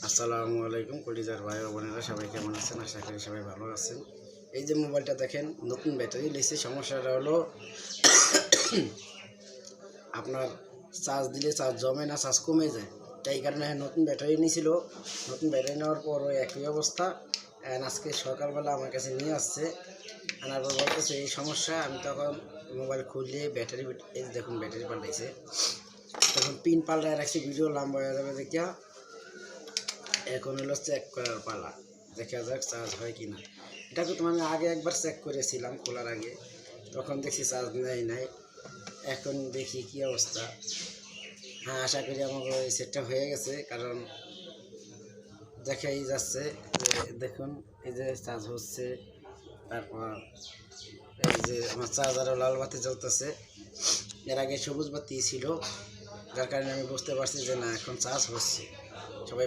আসসালামু আলাইকুম কলিজার ভাই ও বোনেরা, সবাই কেমন আছেন? আশা করি সবাই ভালো আছেন। এই যে মোবাইলটা দেখেন, নতুন ব্যাটারি লিখছে। সমস্যাটা হলো আপনার চার্জ দিলে চার্জ জমে না, চার্জ কমে যায়। তাই কারণে নতুন ব্যাটারি নিয়েছিল। নতুন ব্যাটারি নেওয়ার পর ওই একই অবস্থা। আজকে সকালবেলা আমার কাছে নিয়ে আসছে, আনার পর বলতেছে এই সমস্যা। আমি তখন মোবাইল খুললে ব্যাটারি, এই দেখুন ব্যাটারি পাল্টাইছে। তখন পিন পাল্টায় রাখছি, ভিডিও লম্বা হয়ে যাবে দেখিয়া। এখন হলো চেক করার পালা, দেখা যাক চার্জ হয় কি না। এটাকে তো আমি আগে একবার চেক করেছিলাম খোলার আগে, তখন দেখছি চার্জ নেয় নাই। এখন দেখি কি অবস্থা। হ্যাঁ, আশা করি আমার ওই সেটটা হয়ে গেছে, কারণ দেখাই যাচ্ছে যে দেখুন এই যে চার্জ হচ্ছে। তারপর এই যে আমার চার্জারও লাল বাতি জ্বলতেছে। এর আগে সবুজ বাতি ছিল, যার কারণে আমি বুঝতে পারছি যে না, এখন চার্জ হচ্ছে। সবাই